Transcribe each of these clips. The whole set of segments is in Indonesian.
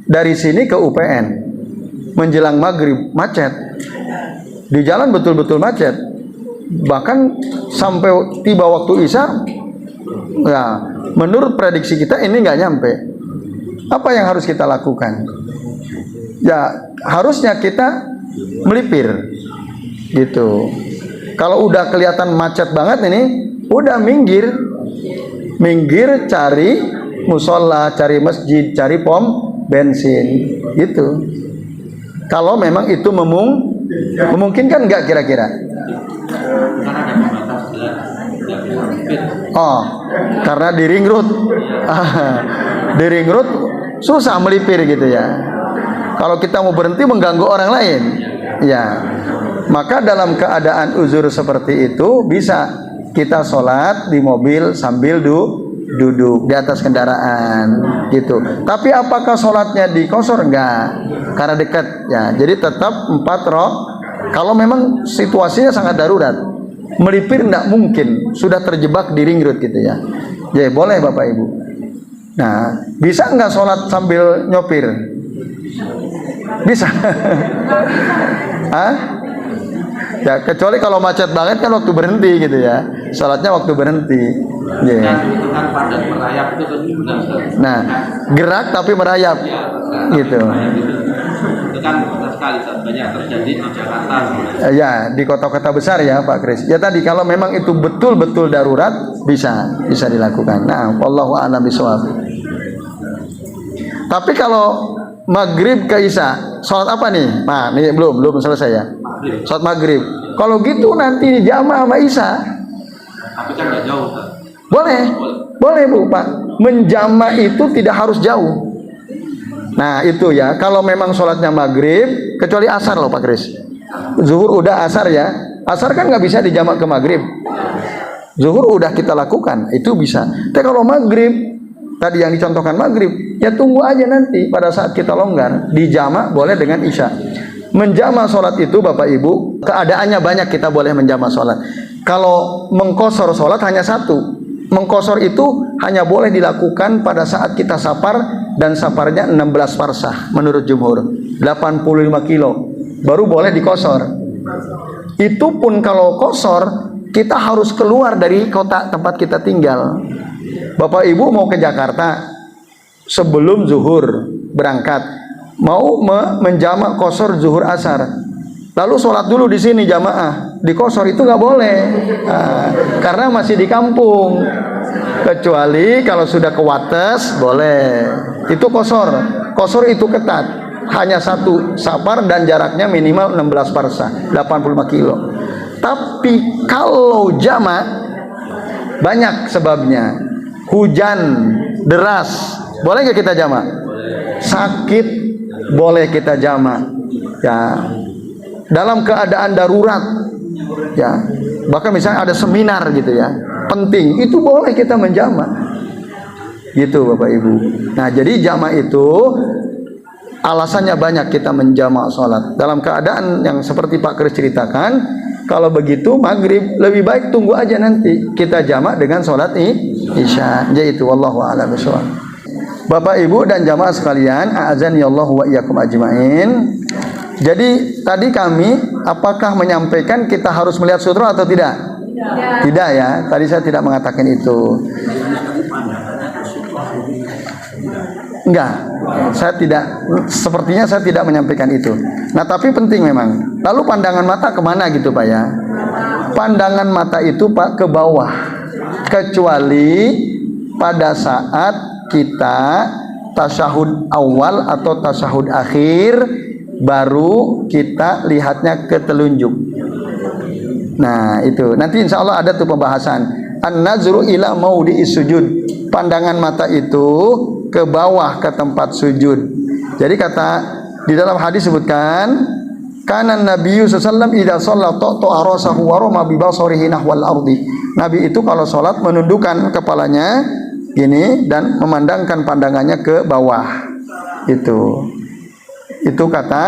dari sini ke UPN menjelang maghrib macet, di jalan betul-betul macet, bahkan sampai tiba waktu isya, ya menurut prediksi kita ini nggak nyampe. Apa yang harus kita lakukan? Ya harusnya kita melipir gitu. Kalau udah kelihatan macet banget ini, udah minggir cari musola, cari masjid, cari pom bensin gitu. Kalau memang itu memungkinkan nggak kira-kira? Oh, karena di ring road, di ring road susah melipir gitu ya. Kalau kita mau berhenti mengganggu orang lain, ya. Maka dalam keadaan uzur seperti itu bisa kita sholat di mobil sambil duduk di atas kendaraan gitu. Tapi apakah sholatnya di qashar? Enggak, karena dekat ya. Jadi tetap 4 rakaat. Kalau memang situasinya sangat darurat, melipir enggak mungkin, sudah terjebak di ring road gitu ya. Ya boleh Bapak Ibu. Nah, bisa enggak sholat sambil nyopir? Bisa. Hah? Ya kecuali kalau macet banget kan waktu berhenti gitu ya. Sholatnya waktu berhenti. Yeah. Nah, gerak tapi merayap gitu. Itu kan sekali banyak terjadi di Jakarta. Ya di kota-kota besar ya Pak Kris. Ya tadi kalau memang itu betul-betul darurat bisa dilakukan. Nah, wallahu a'lam bishawab. Tapi kalau maghrib ke isya, sholat apa nih? Nah, ini belum selesai ya. Sholat maghrib. Kalau gitu nanti jamaah sama isya. Tapi kan nggak jauh, Pak. Boleh Bu Pak. Menjama itu tidak harus jauh. Nah itu ya. Kalau memang sholatnya maghrib, kecuali asar loh Pak Kris. Zuhur udah, asar ya. Asar kan nggak bisa dijamak ke maghrib. Zuhur udah kita lakukan, itu bisa. Tapi kalau maghrib, tadi yang dicontohkan maghrib, ya tunggu aja nanti pada saat kita longgar. Dijamak boleh dengan isya. Menjama sholat itu Bapak Ibu, keadaannya banyak kita boleh menjama sholat. Kalau mengqashar sholat hanya satu. Mengqashar itu hanya boleh dilakukan pada saat kita safar, dan safarnya 16 farsah menurut jumhur, 85 kilo baru boleh diqashar. Itu pun kalau qashar kita harus keluar dari kota tempat kita tinggal. Bapak Ibu mau ke Jakarta sebelum zuhur berangkat, mau menjamak qashar zuhur asar, lalu sholat dulu di sini jamaah, di qashar itu nggak boleh, karena masih di kampung. Kecuali kalau sudah ke Wates boleh. Itu qashar. Qashar itu ketat, hanya satu safar dan jaraknya minimal 16 farsah, 85 kilo. Tapi kalau jamak banyak sebabnya. Hujan deras, boleh nggak kita jamak? Sakit, boleh kita jamak. Ya, dalam keadaan darurat, ya, bahkan misalnya ada seminar gitu ya, penting, itu boleh kita menjamak. Gitu Bapak Ibu. Nah, jadi jamak itu alasannya banyak kita menjamak sholat. Dalam keadaan yang seperti Pak Kris ceritakan, kalau begitu maghrib lebih baik tunggu aja nanti kita jamak dengan sholat isya. Jadi itu wallahu a'lam bishawab. Bapak Ibu dan jamaah sekalian, a'azani Allah wa iyyakum ajmain. Jadi tadi kami apakah menyampaikan kita harus melihat sutra atau tidak? Tidak ya. Tadi saya tidak mengatakan itu. Enggak. Sepertinya saya tidak menyampaikan itu. Nah, tapi penting memang. Lalu pandangan mata kemana gitu Pak ya? Pandangan mata itu Pak ke bawah. Kecuali pada saat kita tasyahud awal atau tasyahud akhir, baru kita lihatnya ke telunjuk. Nah itu nanti insya Allah ada tuh pembahasan an-nazru ila maudhi'is sujud. Pandangan mata itu ke bawah ke tempat sujud. Jadi kata di dalam hadis sebutkan, kana nabiyyu sallallahu alaihi wasallam idza shalla ta'a rasahu wa rama bi basarihi nahwal ardi. Nabi itu kalau sholat menundukkan kepalanya gini dan memandangkan pandangannya ke bawah. Itu kata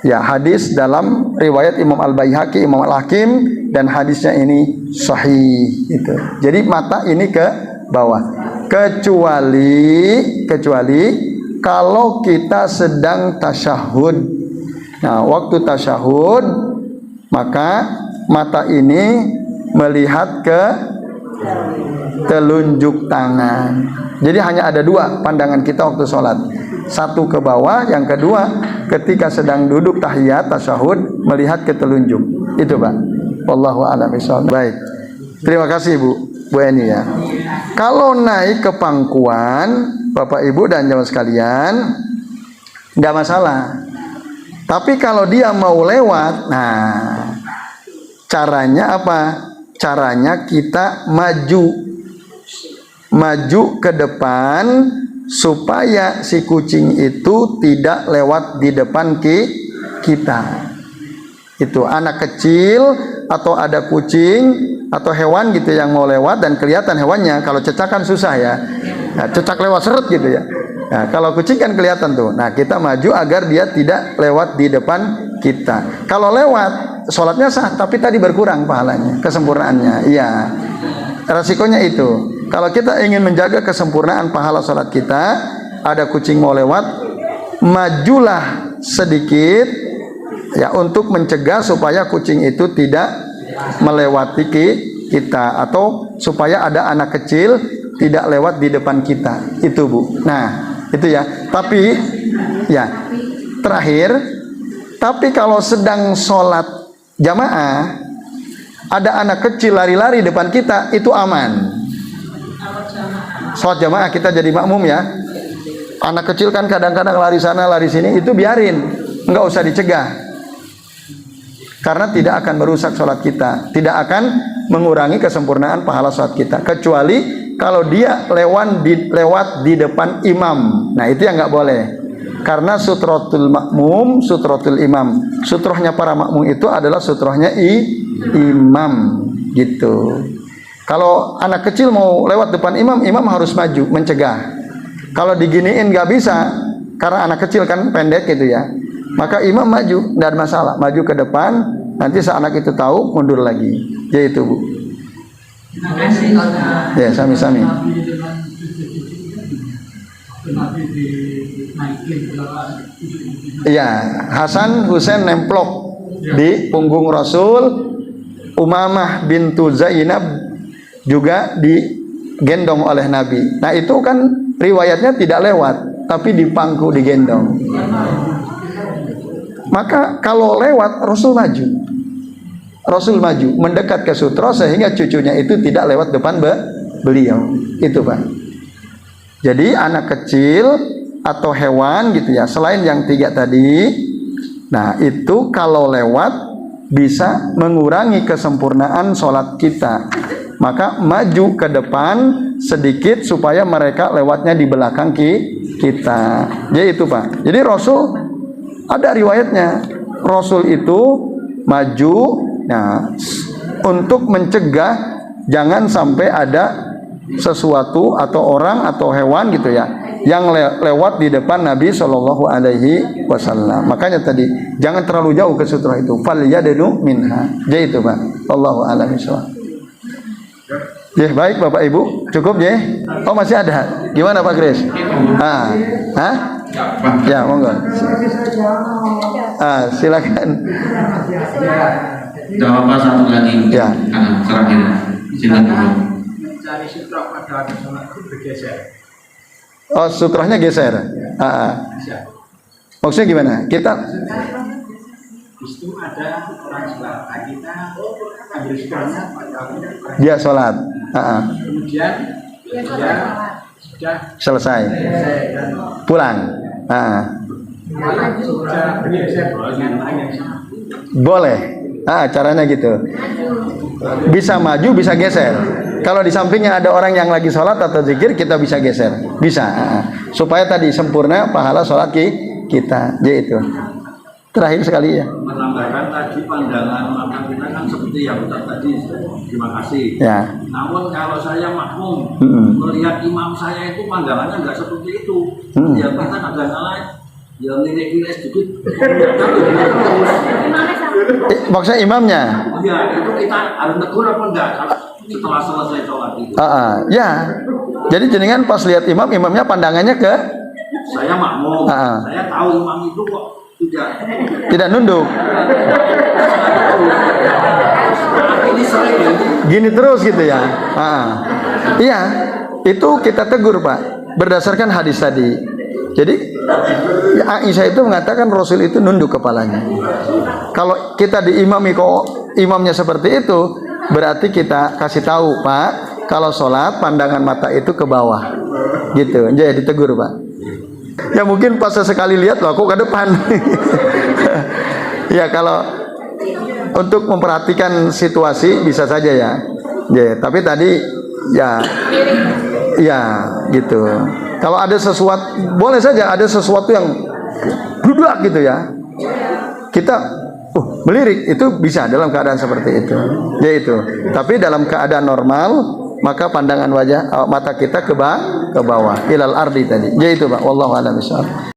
ya hadis dalam riwayat Imam Al-Baihaqi, Imam Al-Hakim, dan hadisnya ini sahih itu. Jadi mata ini ke bawah. Kecuali kalau kita sedang tasyahud. Nah, waktu tasyahud maka mata ini melihat ke telunjuk tangan. Jadi hanya ada dua pandangan kita waktu sholat. Satu ke bawah, yang kedua ketika sedang duduk tahiyat tasyahud melihat ke telunjuk. Itu Pak. Wallahu a'lam bishawab. Baik. Terima kasih Bu Eni ya. Kalau naik ke pangkuan, Bapak Ibu dan jamaah sekalian, enggak masalah. Tapi kalau dia mau lewat, nah caranya apa? Caranya kita maju ke depan supaya si kucing itu tidak lewat di depan kita. Itu anak kecil atau ada kucing atau hewan gitu yang mau lewat dan kelihatan hewannya. Kalau cecak kan susah ya. Nah, cecak lewat seret gitu ya. Nah, kalau kucing kan kelihatan tuh. Nah, kita maju agar dia tidak lewat di depan kita. Kalau lewat, sholatnya sah, tapi tadi berkurang pahalanya, kesempurnaannya. Iya. Resikonya itu. Kalau kita ingin menjaga kesempurnaan pahala sholat kita, ada kucing mau lewat, majulah sedikit ya untuk mencegah supaya kucing itu tidak melewati kita, atau supaya ada anak kecil tidak lewat di depan kita. Itu Bu. Nah, itu ya. Tapi ya terakhir, tapi kalau sedang sholat jamaah ada anak kecil lari-lari depan kita, itu aman. Sholat jamaah kita jadi makmum ya. Anak kecil kan kadang-kadang lari sana lari sini, itu biarin, nggak usah dicegah. Karena tidak akan merusak sholat kita, tidak akan mengurangi kesempurnaan pahala sholat kita, kecuali kalau dia lewat di depan imam. Nah, itu yang nggak boleh. Karena sutratul makmum, sutratul imam. Sutrohnya para makmum itu adalah sutrohnya imam, gitu. Kalau anak kecil mau lewat depan imam, imam harus maju mencegah. Kalau diginiin nggak bisa, karena anak kecil kan pendek gitu ya. Maka imam maju, tidak ada masalah, maju ke depan. Nanti saat anak itu tahu, mundur lagi. Ya itu Bu. Ya, sami-sami. Iya, Hasan Husain nemplok di punggung Rasul. Umamah bintu Zainab juga digendong oleh Nabi. Nah, itu kan riwayatnya tidak lewat, tapi dipangku, digendong. Maka kalau lewat, Rasul maju mendekat ke sutra sehingga cucunya itu tidak lewat depan beliau. Itu Pak. Jadi anak kecil atau hewan gitu ya, selain yang tiga tadi, nah itu kalau lewat bisa mengurangi kesempurnaan sholat kita. Maka maju ke depan sedikit supaya mereka lewatnya di belakang kita. Jadi itu Pak. Jadi Rasul ada riwayatnya, Rasul itu maju, nah, untuk mencegah jangan sampai ada sesuatu atau orang atau hewan gitu ya yang lewat di depan Nabi Shallallahu Alaihi Wasallam. Makanya tadi jangan terlalu jauh ke sutra itu. Fal yadnu minha. Jadi itu Pak. Allahu a'lam bishawab. Ya, baik Bapak Ibu, cukup ya? Oh masih ada? Gimana Pak Kris? Ya, monggo. Silakan. Jawaban satu lagi. Ya. Terakhir. Silakan. Mencari sutra pada sholat itu bergeser. Oh, sutrahnya geser. Maksudnya gimana? Kita Itu ada orang sholat, kita ambil sutranya pada dia sholat. kemudian dia sudah Selesai. dan Pulang. sudah bergeser dengan lain yang sama. Boleh. Caranya gitu. Bisa maju, bisa geser. Kalau di sampingnya ada orang yang lagi sholat atau zikir, kita bisa geser. Bisa. Supaya tadi sempurna pahala sholat kita. Jadi itu. Terakhir sekali ya. Menambahkan tadi pandangan mata kita kan seperti yang Ustaz tadi. Terima kasih. Ya. Namun kalau saya makmum melihat imam saya itu pandangannya nggak seperti itu. Ya kita kadang-kadang lain. Ya nilai-nilai sedikit. Maksudnya imamnya? Ya itu kita harus tegur apa enggak kalau setelah selesai sholat itu. Ya. Jadi jenengan pas lihat imam, imamnya pandangannya ke saya makmum, Ah. saya tahu imam itu kok Tidak nunduk. ini sering Gini terus gitu ya. Iya, itu kita tegur Pak, berdasarkan hadis tadi. Jadi Aisyah itu mengatakan Rasul itu nunduk kepalanya. Kalau kita diimami kok imamnya seperti itu, berarti kita kasih tahu Pak, kalau sholat pandangan mata itu ke bawah, gitu. Jadi ditegur Pak. Ya mungkin pas sekali lihat loh, kok ke depan. Ya kalau untuk memperhatikan situasi bisa saja ya. Ya, tapi tadi ya gitu. Kalau ada sesuatu, boleh saja ada sesuatu yang bludak gitu ya. Kita melirik itu bisa dalam keadaan seperti itu. Ya itu. Tapi dalam keadaan normal maka pandangan wajah mata kita ke bawah ilal ardi tadi. Ya itu Pak. Wallahu a'lam bishawab.